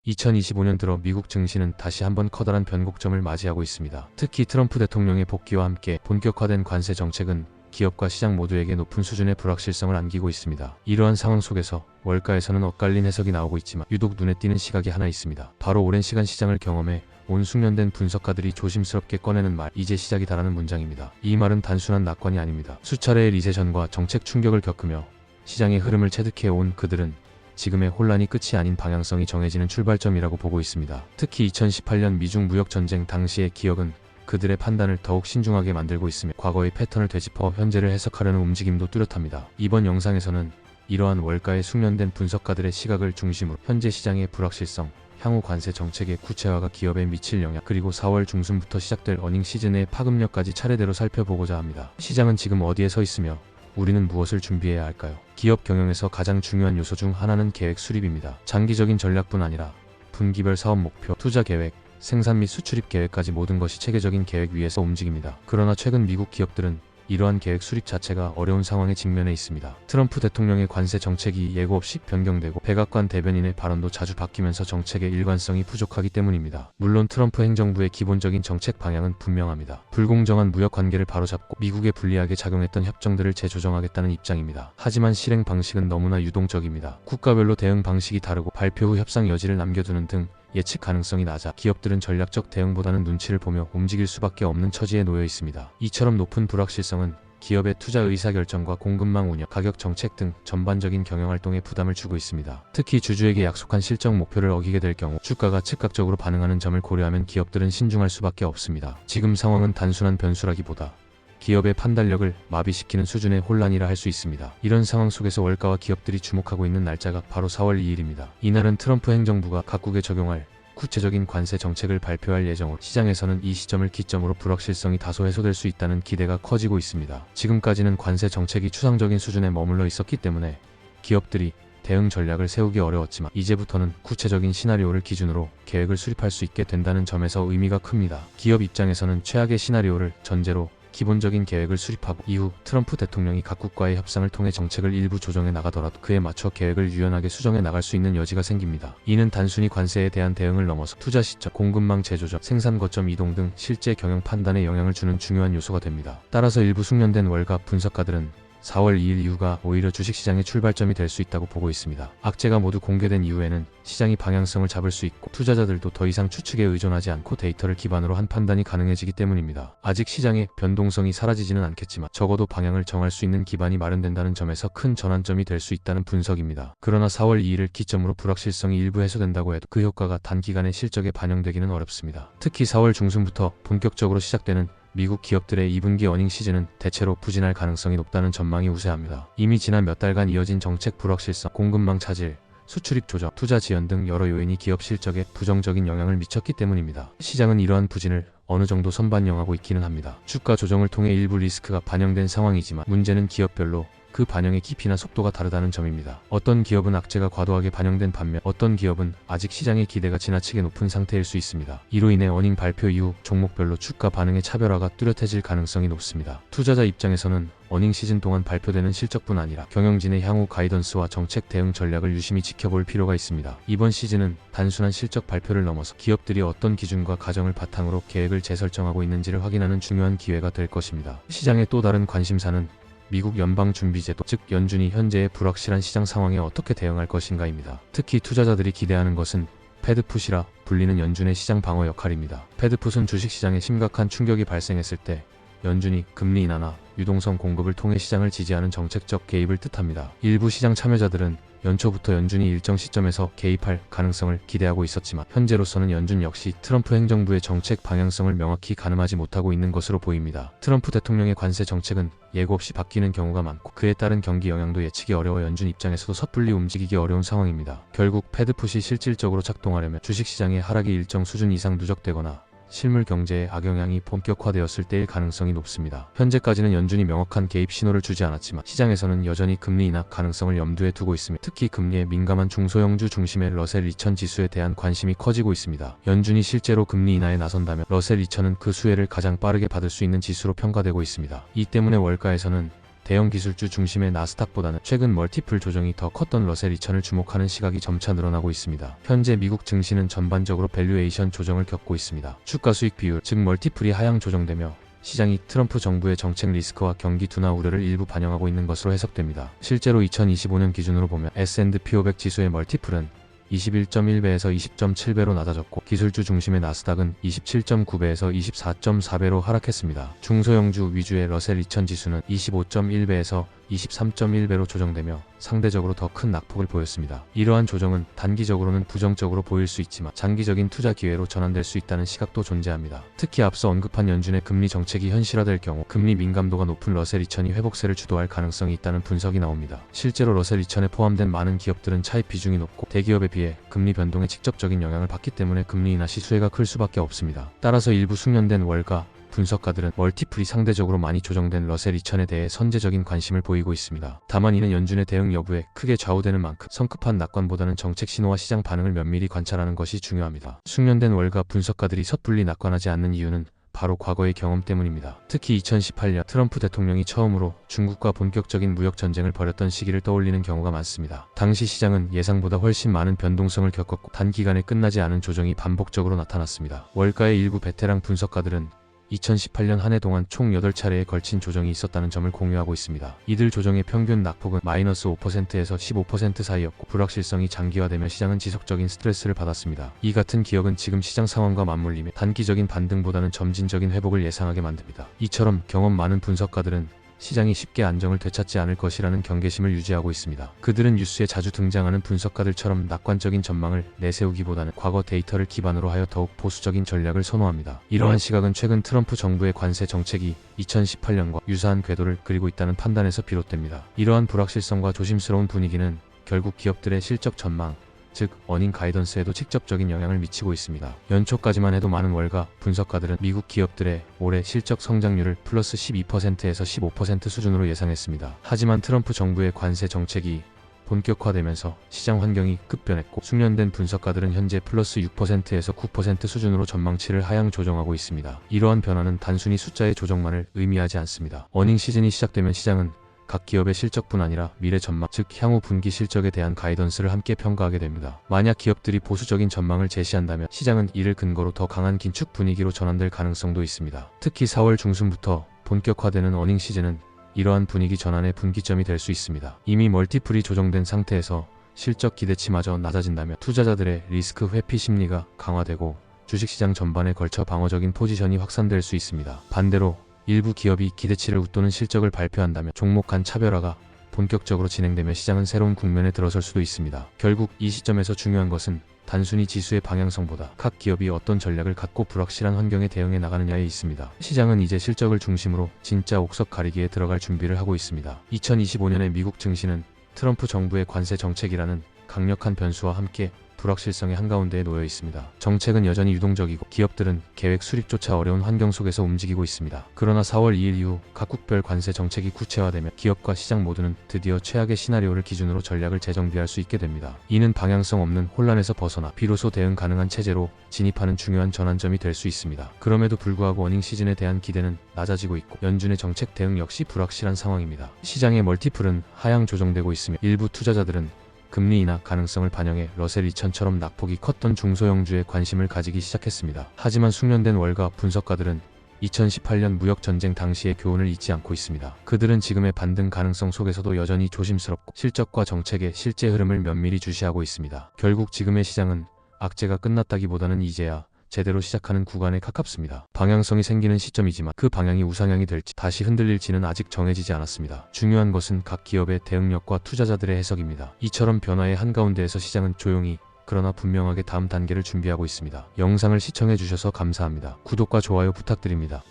2025년 들어 미국 증시는 다시 한번 커다란 변곡점을 맞이하고 있습니다. 특히 트럼프 대통령의 복귀와 함께 본격화된 관세 정책은 기업과 시장 모두에게 높은 수준의 불확실성을 안기고 있습니다. 이러한 상황 속에서 월가에서는 엇갈린 해석이 나오고 있지만 유독 눈에 띄는 시각이 하나 있습니다. 바로 오랜 시간 시장을 경험해 온 숙련된 분석가들이 조심스럽게 꺼내는 말, 이제 시작이다라는 문장입니다. 이 말은 단순한 낙관이 아닙니다. 수차례의 리세션과 정책 충격을 겪으며 시장의 흐름을 체득해온 그들은 지금의 혼란이 끝이 아닌 방향성이 정해지는 출발점이라고 보고 있습니다. 특히 2018년 미중 무역전쟁 당시의 기억은 그들의 판단을 더욱 신중하게 만들고 있으며 과거의 패턴을 되짚어 현재를 해석하려는 움직임도 뚜렷합니다. 이번 영상에서는 이러한 월가의 숙련된 분석가들의 시각을 중심으로 현재 시장의 불확실성, 향후 관세 정책의 구체화가 기업에 미칠 영향, 그리고 4월 중순부터 시작될 어닝 시즌의 파급력까지 차례대로 살펴보고자 합니다. 시장은 지금 어디에 서 있으며 우리는 무엇을 준비해야 할까요? 기업 경영에서 가장 중요한 요소 중 하나는 계획 수립입니다. 장기적인 전략뿐 아니라 분기별 사업 목표, 투자 계획, 생산 및 수출입 계획까지 모든 것이 체계적인 계획 위에서 움직입니다. 그러나 최근 미국 기업들은 이러한 계획 수립 자체가 어려운 상황에 직면해 있습니다. 트럼프 대통령의 관세 정책이 예고 없이 변경되고 백악관 대변인의 발언도 자주 바뀌면서 정책의 일관성이 부족하기 때문입니다. 물론 트럼프 행정부의 기본적인 정책 방향은 분명합니다. 불공정한 무역 관계를 바로잡고 미국에 불리하게 작용했던 협정들을 재조정하겠다는 입장입니다. 하지만 실행 방식은 너무나 유동적입니다. 국가별로 대응 방식이 다르고 발표 후 협상 여지를 남겨두는 등 예측 가능성이 낮아 기업들은 전략적 대응보다는 눈치를 보며 움직일 수밖에 없는 처지에 놓여 있습니다. 이처럼 높은 불확실성은 기업의 투자 의사결정과 공급망 운영, 가격 정책 등 전반적인 경영활동에 부담을 주고 있습니다. 특히 주주에게 약속한 실적 목표를 어기게 될 경우 주가가 즉각적으로 반응하는 점을 고려하면 기업들은 신중할 수밖에 없습니다. 지금 상황은 단순한 변수라기보다 기업의 판단력을 마비시키는 수준의 혼란이라 할 수 있습니다. 이런 상황 속에서 월가와 기업들이 주목하고 있는 날짜가 바로 4월 2일입니다. 이날은 트럼프 행정부가 각국에 적용할 구체적인 관세 정책을 발표할 예정으로 시장에서는 이 시점을 기점으로 불확실성이 다소 해소될 수 있다는 기대가 커지고 있습니다. 지금까지는 관세 정책이 추상적인 수준에 머물러 있었기 때문에 기업들이 대응 전략을 세우기 어려웠지만 이제부터는 구체적인 시나리오를 기준으로 계획을 수립할 수 있게 된다는 점에서 의미가 큽니다. 기업 입장에서는 최악의 시나리오를 전제로 기본적인 계획을 수립하고 이후 트럼프 대통령이 각국과의 협상을 통해 정책을 일부 조정해 나가더라도 그에 맞춰 계획을 유연하게 수정해 나갈 수 있는 여지가 생깁니다. 이는 단순히 관세에 대한 대응을 넘어서 투자 시점, 공급망 재조정, 생산 거점 이동 등 실제 경영 판단에 영향을 주는 중요한 요소가 됩니다. 따라서 일부 숙련된 월가 분석가들은 4월 2일 이후가 오히려 주식시장의 출발점이 될 수 있다고 보고 있습니다. 악재가 모두 공개된 이후에는 시장이 방향성을 잡을 수 있고 투자자들도 더 이상 추측에 의존하지 않고 데이터를 기반으로 한 판단이 가능해지기 때문입니다. 아직 시장의 변동성이 사라지지는 않겠지만 적어도 방향을 정할 수 있는 기반이 마련된다는 점에서 큰 전환점이 될 수 있다는 분석입니다. 그러나 4월 2일을 기점으로 불확실성이 일부 해소된다고 해도 그 효과가 단기간에 실적에 반영되기는 어렵습니다. 특히 4월 중순부터 본격적으로 시작되는 미국 기업들의 2분기 어닝 시즌은 대체로 부진할 가능성이 높다는 전망이 우세합니다. 이미 지난 몇 달간 이어진 정책 불확실성, 공급망 차질, 수출입 조정, 투자 지연 등 여러 요인이 기업 실적에 부정적인 영향을 미쳤기 때문입니다. 시장은 이러한 부진을 어느 정도 선반영하고 있기는 합니다. 주가 조정을 통해 일부 리스크가 반영된 상황이지만 문제는 기업별로 그 반영의 깊이나 속도가 다르다는 점입니다. 어떤 기업은 악재가 과도하게 반영된 반면 어떤 기업은 아직 시장의 기대가 지나치게 높은 상태일 수 있습니다. 이로 인해 어닝 발표 이후 종목별로 주가 반응의 차별화가 뚜렷해질 가능성이 높습니다. 투자자 입장에서는 어닝 시즌 동안 발표되는 실적뿐 아니라 경영진의 향후 가이던스와 정책 대응 전략을 유심히 지켜볼 필요가 있습니다. 이번 시즌은 단순한 실적 발표를 넘어서 기업들이 어떤 기준과 가정을 바탕으로 계획을 재설정하고 있는지를 확인하는 중요한 기회가 될 것입니다. 시장의 또 다른 관심사는 미국 연방준비제도, 즉 연준이 현재의 불확실한 시장 상황에 어떻게 대응할 것인가입니다. 특히 투자자들이 기대하는 것은 패드풋이라 불리는 연준의 시장 방어 역할입니다. 패드풋은 주식시장에 심각한 충격이 발생했을 때 연준이 금리 인하나 유동성 공급을 통해 시장을 지지하는 정책적 개입을 뜻합니다. 일부 시장 참여자들은 연초부터 연준이 일정 시점에서 개입할 가능성을 기대하고 있었지만 현재로서는 연준 역시 트럼프 행정부의 정책 방향성을 명확히 가늠하지 못하고 있는 것으로 보입니다. 트럼프 대통령의 관세 정책은 예고 없이 바뀌는 경우가 많고 그에 따른 경기 영향도 예측이 어려워 연준 입장에서도 섣불리 움직이기 어려운 상황입니다. 결국 패드풋이 실질적으로 작동하려면 주식시장의 하락이 일정 수준 이상 누적되거나 실물 경제의 악영향이 본격화되었을 때일 가능성이 높습니다. 현재까지는 연준이 명확한 개입 신호를 주지 않았지만 시장에서는 여전히 금리 인하 가능성을 염두에 두고 있으며 특히 금리에 민감한 중소형주 중심의 러셀 2000 지수에 대한 관심이 커지고 있습니다. 연준이 실제로 금리 인하에 나선다면 러셀 2000은 그 수혜를 가장 빠르게 받을 수 있는 지수로 평가되고 있습니다. 이 때문에 월가에서는 대형 기술주 중심의 나스닥보다는 최근 멀티플 조정이 더 컸던 러셀 2000을 주목하는 시각이 점차 늘어나고 있습니다. 현재 미국 증시는 전반적으로 밸류에이션 조정을 겪고 있습니다. 주가 수익 비율, 즉 멀티플이 하향 조정되며 시장이 트럼프 정부의 정책 리스크와 경기 둔화 우려를 일부 반영하고 있는 것으로 해석됩니다. 실제로 2025년 기준으로 보면 S&P 500 지수의 멀티플은 21.1배에서 20.7배로 낮아졌고 기술주 중심의 나스닥은 27.9배에서 24.4배로 하락했습니다. 중소형주 위주의 러셀 2000 지수는 25.1배에서 23.1배로 조정되며 상대적으로 더 큰 낙폭을 보였습니다. 이러한 조정은 단기적으로는 부정적으로 보일 수 있지만 장기적인 투자 기회로 전환될 수 있다는 시각도 존재합니다. 특히 앞서 언급한 연준의 금리 정책이 현실화될 경우 금리 민감도가 높은 러셀 2000이 회복세를 주도할 가능성이 있다는 분석이 나옵니다. 실제로 러셀 2000에 포함된 많은 기업들은 차입 비중이 높고 대기업에 비해 금리 변동에 직접적인 영향을 받기 때문에 금리 인하 시 수혜가 클 수밖에 없습니다. 따라서 일부 숙련된 월가 분석가들은 멀티플이 상대적으로 많이 조정된 러셀 2000에 대해 선제적인 관심을 보이고 있습니다. 다만 이는 연준의 대응 여부에 크게 좌우되는 만큼 성급한 낙관보다는 정책 신호와 시장 반응을 면밀히 관찰하는 것이 중요합니다. 숙련된 월가 분석가들이 섣불리 낙관하지 않는 이유는 바로 과거의 경험 때문입니다. 특히 2018년 트럼프 대통령이 처음으로 중국과 본격적인 무역 전쟁을 벌였던 시기를 떠올리는 경우가 많습니다. 당시 시장은 예상보다 훨씬 많은 변동성을 겪었고 단기간에 끝나지 않은 조정이 반복적으로 나타났습니다. 월가의 일부 베테랑 분석가들은 2018년 한 해 동안 총 8차례에 걸친 조정이 있었다는 점을 공유하고 있습니다. 이들 조정의 평균 낙폭은 마이너스 5%에서 15% 사이였고 불확실성이 장기화되며 시장은 지속적인 스트레스를 받았습니다. 이 같은 기억은 지금 시장 상황과 맞물리며 단기적인 반등보다는 점진적인 회복을 예상하게 만듭니다. 이처럼 경험 많은 분석가들은 시장이 쉽게 안정을 되찾지 않을 것이라는 경계심을 유지하고 있습니다. 그들은 뉴스에 자주 등장하는 분석가들처럼 낙관적인 전망을 내세우기보다는 과거 데이터를 기반으로 하여 더욱 보수적인 전략을 선호합니다. 이러한 시각은 최근 트럼프 정부의 관세 정책이 2018년과 유사한 궤도를 그리고 있다는 판단에서 비롯됩니다. 이러한 불확실성과 조심스러운 분위기는 결국 기업들의 실적 전망, 즉 어닝 가이던스에도 직접적인 영향을 미치고 있습니다. 연초까지만 해도 많은 월가 분석가들은 미국 기업들의 올해 실적 성장률을 플러스 12%에서 15% 수준으로 예상했습니다. 하지만 트럼프 정부의 관세 정책이 본격화되면서 시장 환경이 급변했고 숙련된 분석가들은 현재 플러스 6%에서 9% 수준으로 전망치를 하향 조정하고 있습니다. 이러한 변화는 단순히 숫자의 조정만을 의미하지 않습니다. 어닝 시즌이 시작되면 시장은 각 기업의 실적뿐 아니라 미래 전망, 즉 향후 분기 실적에 대한 가이던스를 함께 평가하게 됩니다. 만약 기업들이 보수적인 전망을 제시한다면 시장은 이를 근거로 더 강한 긴축 분위기로 전환될 가능성도 있습니다. 특히 4월 중순부터 본격화되는 어닝 시즌은 이러한 분위기 전환의 분기점이 될 수 있습니다. 이미 멀티플이 조정된 상태에서 실적 기대치마저 낮아진다면 투자자들의 리스크 회피 심리가 강화되고 주식시장 전반에 걸쳐 방어적인 포지션이 확산될 수 있습니다. 반대로 일부 기업이 기대치를 웃도는 실적을 발표한다면 종목 간 차별화가 본격적으로 진행되며 시장은 새로운 국면에 들어설 수도 있습니다. 결국 이 시점에서 중요한 것은 단순히 지수의 방향성보다 각 기업이 어떤 전략을 갖고 불확실한 환경에 대응해 나가느냐에 있습니다. 시장은 이제 실적을 중심으로 진짜 옥석 가리기에 들어갈 준비를 하고 있습니다. 2025년의 미국 증시는 트럼프 정부의 관세 정책이라는 강력한 변수와 함께 불확실성의 한가운데에 놓여 있습니다. 정책은 여전히 유동적이고 기업들은 계획 수립조차 어려운 환경 속에서 움직이고 있습니다. 그러나 4월 2일 이후 각국별 관세 정책이 구체화되며 기업과 시장 모두는 드디어 최악의 시나리오를 기준으로 전략을 재정비할 수 있게 됩니다. 이는 방향성 없는 혼란에서 벗어나 비로소 대응 가능한 체제로 진입하는 중요한 전환점이 될 수 있습니다. 그럼에도 불구하고 어닝 시즌에 대한 기대는 낮아지고 있고 연준의 정책 대응 역시 불확실한 상황입니다. 시장의 멀티플은 하향 조정되고 있으며 일부 투자자들은 금리 인하 가능성을 반영해 러셀 2000처럼 낙폭이 컸던 중소형주에 관심을 가지기 시작했습니다. 하지만 숙련된 월가 분석가들은 2018년 무역전쟁 당시의 교훈을 잊지 않고 있습니다. 그들은 지금의 반등 가능성 속에서도 여전히 조심스럽고 실적과 정책의 실제 흐름을 면밀히 주시하고 있습니다. 결국 지금의 시장은 악재가 끝났다기보다는 이제야 제대로 시작하는 구간에 가깝습니다. 방향성이 생기는 시점이지만 그 방향이 우상향이 될지 다시 흔들릴지는 아직 정해지지 않았습니다. 중요한 것은 각 기업의 대응력과 투자자들의 해석입니다. 이처럼 변화의 한가운데에서 시장은 조용히 그러나 분명하게 다음 단계를 준비하고 있습니다. 영상을 시청해주셔서 감사합니다. 구독과 좋아요 부탁드립니다.